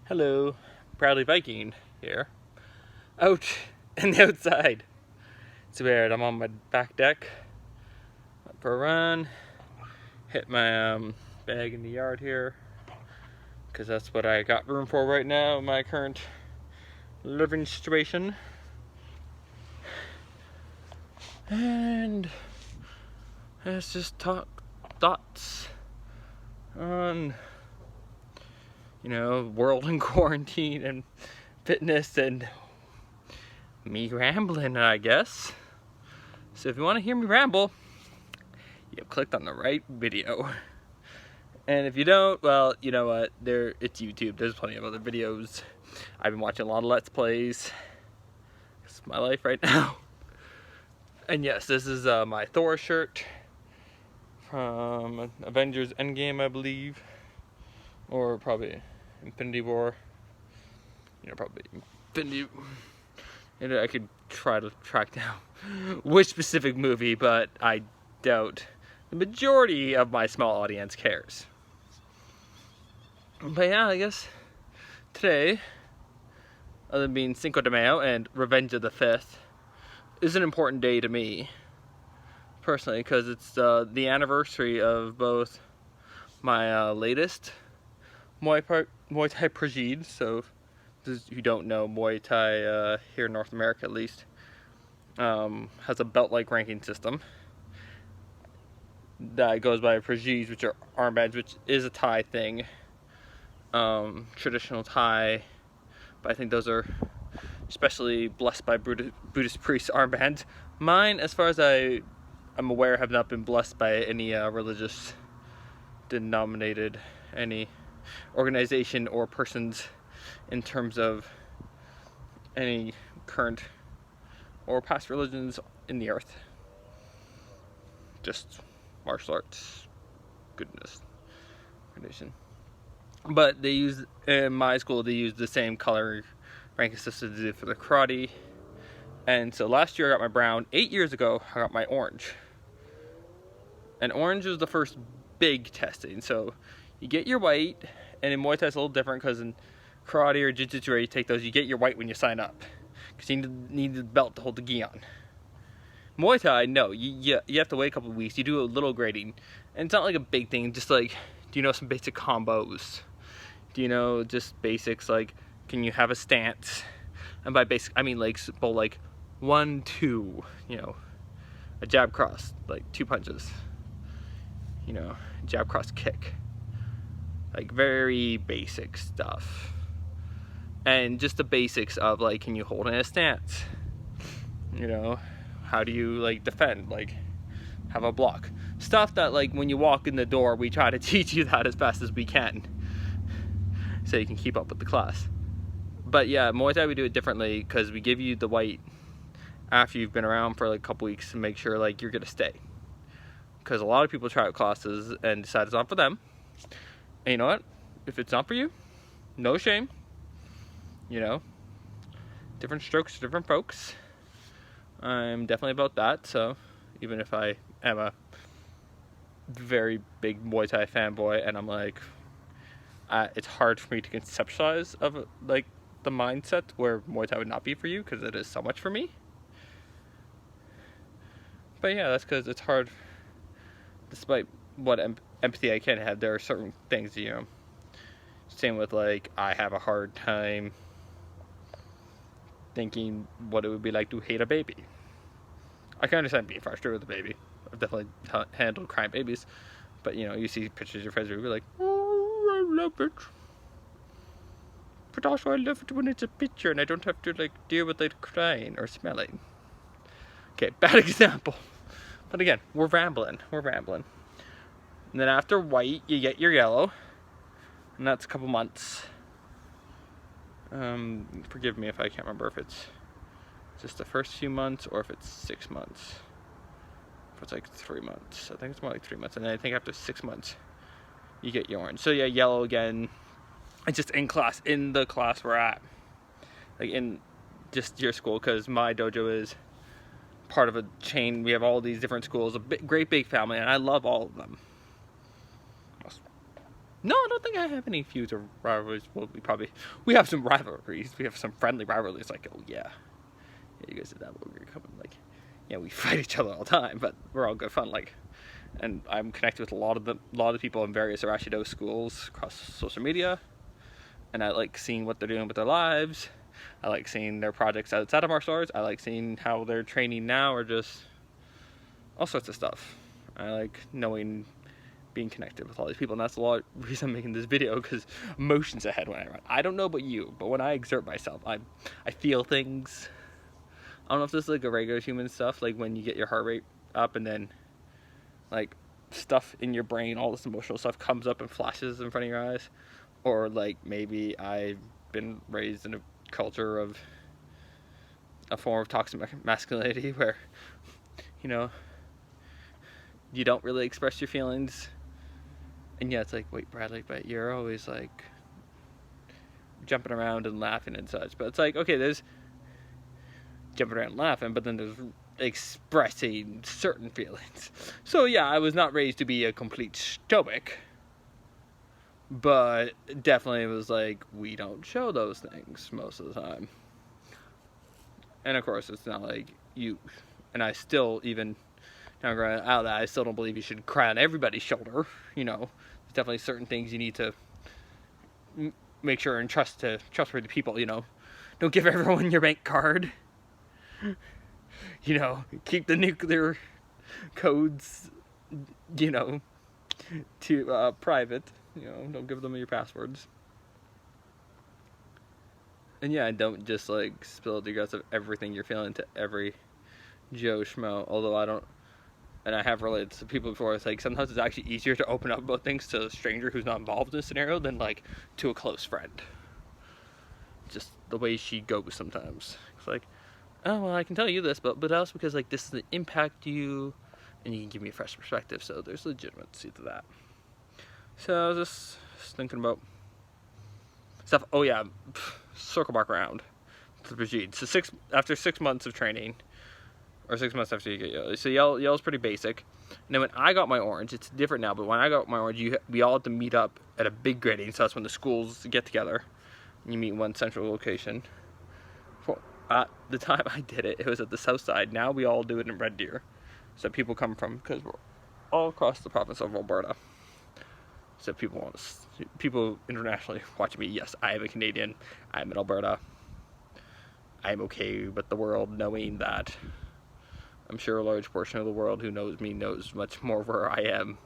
Hello, Proudly Viking here. Out and the outside. It's weird, I'm on my back deck. Went for a run. Hit my bag in the yard here. Because that's what I got room for right now in my current living situation. And let's just talk thoughts on world in quarantine and fitness and me rambling, I guess. So if you want to hear me ramble, you've clicked on the right video. And if you don't, well, you know what, it's YouTube. There's plenty of other videos. I've been watching a lot of Let's Plays. It's my life right now. And yes, this is my Thor shirt from Avengers Endgame, I believe. Or probably Infinity War. Probably Infinity. And I could try to track down which specific movie, but I doubt the majority of my small audience cares. But yeah, I guess today, other than being Cinco de Mayo and Revenge of the 5th, is an important day to me, personally, because it's the anniversary of both my latest Muay Thai Prajid. So, if you don't know, Muay Thai, here in North America at least, has a belt-like ranking system that goes by Prajids, which are armbands, which is a Thai thing, traditional Thai, but I think those are especially blessed by Buddhist priests armbands. Mine, as far as I'm aware, have not been blessed by any religious denominated, any organization or persons in terms of any current or past religions in the earth. Just martial arts goodness tradition. But they use, in my school, they use the same color ranking system as they did for the karate. And so last year I got my brown. 8 years ago I got my orange. And orange was the first big testing. So you get your white, and in Muay Thai it's a little different because in karate or jiu-jitsu where you take those, you get your white when you sign up. Because you need the belt to hold the gi on. Muay Thai, no, you have to wait a couple of weeks. You do a little grading. And it's not like a big thing, just like, do you know some basic combos? Do you know just basics like, can you have a stance? And by basic, I mean like simple, like 1, 2, a jab cross, like 2 punches. Jab cross kick. Like very basic stuff. And just the basics of like, can you hold in a stance? How do you like defend? Like have a block. Stuff that like when you walk in the door, we try to teach you that as fast as we can, so you can keep up with the class. But yeah, Muay Thai we do it differently because we give you the white after you've been around for like a couple weeks to make sure like you're gonna stay. Because a lot of people try out classes and decide it's not for them. And you know what? If it's not for you, no shame. Different strokes for different folks. I'm definitely about that. So even if I am a very big Muay Thai fanboy and I'm like, it's hard for me to conceptualize of like the mindset where Muay Thai would not be for you, because it is so much for me. But yeah, that's because it's hard. Despite what empathy I can have, there are certain things, same with like, I have a hard time thinking what it would be like to hate a baby. I can understand being frustrated with a baby. I've definitely handled crying babies. But you see pictures of your friends where you're like, oh, I love it. But also I love it when it's a picture and I don't have to like deal with it crying or smelling. Okay, bad example. But again, we're rambling. And then after white, you get your yellow. And that's a couple months. Forgive me if I can't remember if it's just the first few months or if it's 6 months. If it's like 3 months. I think it's more like 3 months. And then I think after 6 months, you get your orange. So yeah, yellow again. It's just in the class we're at. Like in just your school, because my dojo is part of a chain. We have all these different schools, a great big family, and I love all of them. No, I don't think I have any feuds or rivalries. Well, we have some rivalries. We have some friendly rivalries. Like, oh yeah, you guys did that, but we're coming. Like, yeah, we fight each other all the time, but we're all good fun. Like, and I'm connected with a lot of people in various Arashido schools across social media, and I like seeing what they're doing with their lives. I like seeing their projects outside of martial arts. I like seeing how they're training now, or just all sorts of stuff. I like knowing, being connected with all these people, and that's a lot of the reason I'm making this video, because emotions ahead when I run. I don't know about you, but when I exert myself, I feel things. I don't know if this is like a regular human stuff, like when you get your heart rate up and then like stuff in your brain, all this emotional stuff comes up and flashes in front of your eyes, or like maybe I've been raised in a culture of a form of toxic masculinity where, you know, you don't really express your feelings. And yeah, it's like, wait, Bradley, but you're always like jumping around and laughing and such. But it's like, okay, there's jumping around and laughing, but then there's expressing certain feelings. So yeah, I was not raised to be a complete stoic, but definitely it was like, we don't show those things most of the time. And of course, it's not like you, and I still, even now growing out of that, I still don't believe you should cry on everybody's shoulder. You know, there's definitely certain things you need to make sure and trust to trustworthy people. You know, don't give everyone your bank card. You know, keep the nuclear codes, you know, to private. You know, don't give them your passwords. And yeah, don't just like spill the guts of everything you're feeling to every Joe Schmo. Although I don't, and I have related to people before, it's like sometimes it's actually easier to open up about things to a stranger who's not involved in a scenario than like to a close friend. Just the way she goes sometimes. It's like, oh, well, I can tell you this, but also because like this is impact you, and you can give me a fresh perspective. So there's legitimacy to that. So I was just thinking about stuff. Oh yeah, circle back around to Brigitte. So after 6 months of training, or 6 months after you get yellow. So yellow's pretty basic. And then when I got my orange, it's different now. But when I got my orange, we all had to meet up at a big grading. So that's when the schools get together, and you meet in one central location. Well, at the time I did it, it was at the south side. Now we all do it in Red Deer. So people come from, because we're all across the province of Alberta. So people internationally watching me. Yes, I am a Canadian. I'm in Alberta. I'm okay with the world knowing that. I'm sure a large portion of the world who knows me knows much more where I am.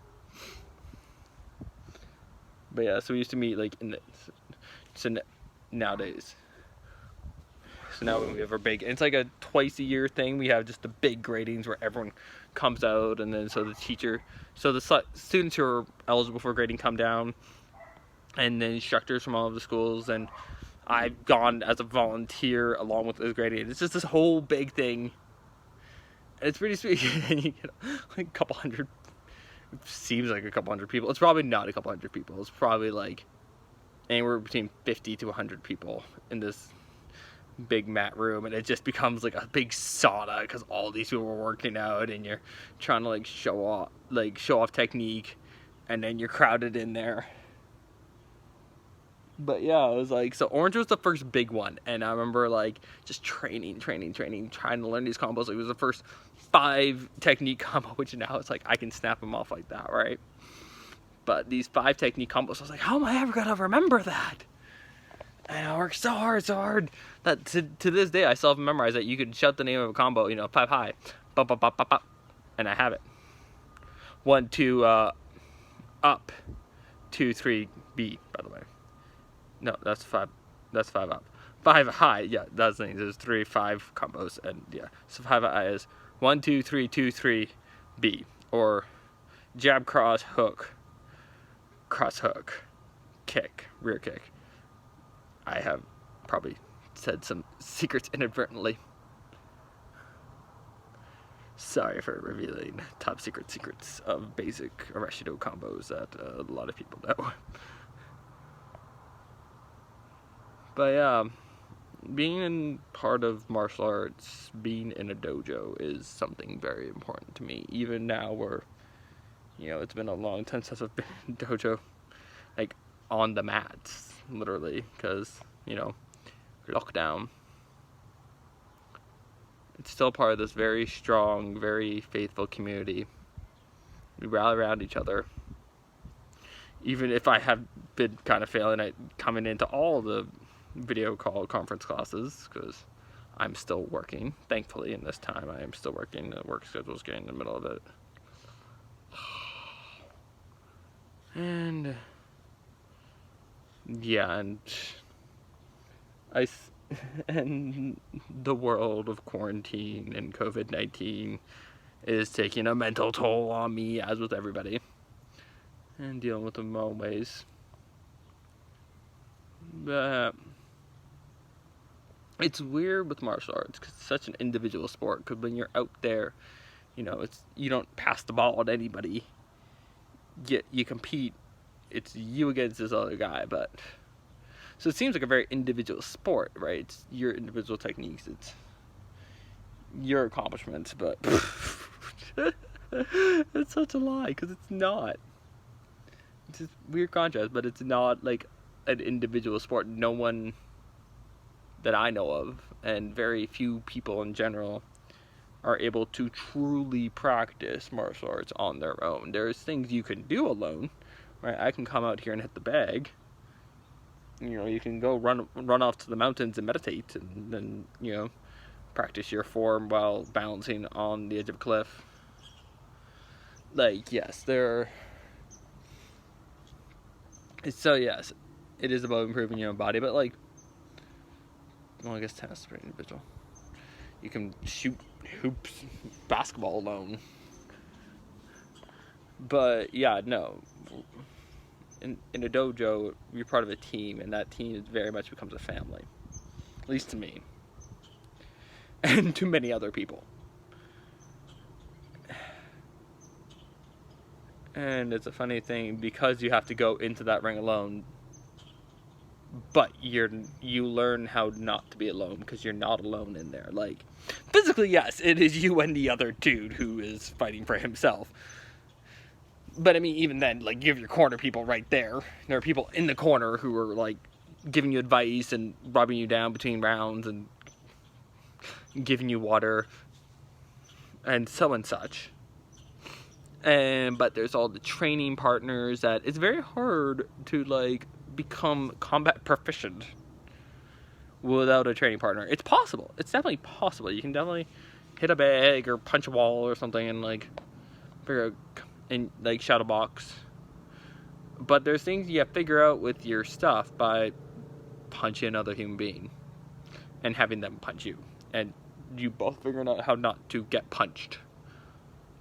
But yeah, so we used to meet like nowadays. So now we have our big, it's like a twice a year thing. We have just the big gradings where everyone comes out, and then so the students who are eligible for grading come down, and then instructors from all of the schools, and I've gone as a volunteer along with this grading. It's just this whole big thing. It's pretty sweet. And you get like a couple hundred, it seems like a couple hundred people. It's probably not a couple hundred people. It's probably like anywhere between 50 to 100 people in this big mat room, and it just becomes like a big sauna because all these people are working out, and you're trying to like show off technique, and then you're crowded in there. But yeah, it was like, so orange was the first big one, and I remember like just training, trying to learn these combos. Like, it was the first 5 technique combo, which now it's like I can snap them off like that, right? But these 5 technique combos, I was like, how am I ever gonna remember that? And I worked so hard that to this day I still haven't memorized that you could shout the name of a combo, you know, 5 high, bop, bop, bop, bop, bop, and I have it. 1, 2, up, 2, 3, B, by the way. No, that's 5. That's 5 up. 5 high. Yeah, that's the thing. There's 3, 5 combos, and yeah. So 5 high is 1, 2, 3, 2, 3, B, or jab, cross, hook, kick, rear kick. I have probably said some secrets inadvertently. Sorry for revealing top secrets of basic Arashido combos that a lot of people know. But yeah, being in part of martial arts, being in a dojo is something very important to me. Even now where, you know, it's been a long time since I've been in dojo. Like, on the mats, literally, because, you know, lockdown. It's still part of this very strong, very faithful community. We rally around each other. Even if I have been kind of failing at coming into all the video call conference classes, because I'm still working. Thankfully, in this time, I am still working. The work schedule's getting in the middle of it. And yeah, and the world of quarantine and COVID-19 is taking a mental toll on me, as with everybody, and dealing with them in my own ways. But it's weird with martial arts because it's such an individual sport. Because when you're out there, you know, you don't pass the ball at anybody. You compete. It's you against this other guy, but so it seems like a very individual sport, right? It's your individual techniques. It's your accomplishments, but it's such a lie because it's not. It's a weird contrast, but it's not like an individual sport. No one that I know of, and very few people in general, are able to truly practice martial arts on their own. There's things you can do alone, right? I can come out here and hit the bag. You know, you can go run off to the mountains and meditate, and then, you know, practice your form while balancing on the edge of a cliff. Like, yes, so yes, it is about improving your own body, but like, well, I guess tennis is pretty individual. You can shoot hoops, basketball alone. But yeah, no. In a dojo, you're part of a team, and that team very much becomes a family. At least to me. And to many other people. And it's a funny thing, because you have to go into that ring alone, but you learn how not to be alone, because you're not alone in there. Like, physically, yes, it is you and the other dude who is fighting for himself. But I mean, even then, like, you have your corner people right there. There are people in the corner who are, like, giving you advice and rubbing you down between rounds and giving you water and so and such. But there's all the training partners that it's very hard to, like, become combat proficient without a training partner. It's possible. It's definitely possible. You can definitely hit a bag or punch a wall or something and, like, figure out, and, like, shadow box. But there's things you have to figure out with your stuff by punching another human being and having them punch you, and you both figuring out how not to get punched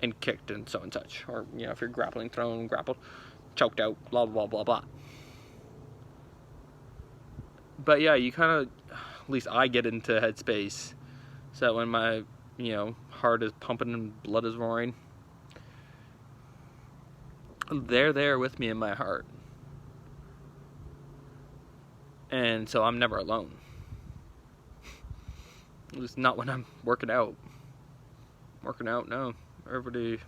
and kicked and so and such, or, you know, if you're grappling, thrown, grappled, choked out, blah blah blah blah. But yeah, you kind of, at least I get into headspace so that when my, you know, heart is pumping and blood is roaring, they're there with me in my heart. And so I'm never alone. At least not when I'm working out. No. Everybody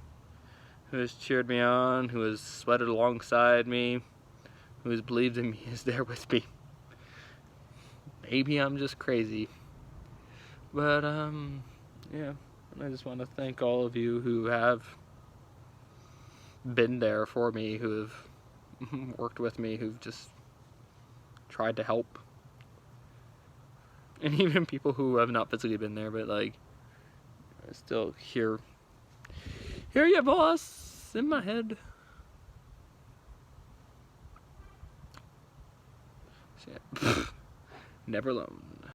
who has cheered me on, who has sweated alongside me, who has believed in me is there with me. Maybe I'm just crazy. But, yeah. I just want to thank all of you who have been there for me, who have worked with me, who've just tried to help. And even people who have not physically been there, but, like, I still hear your boss in my head. So, yeah. Never alone.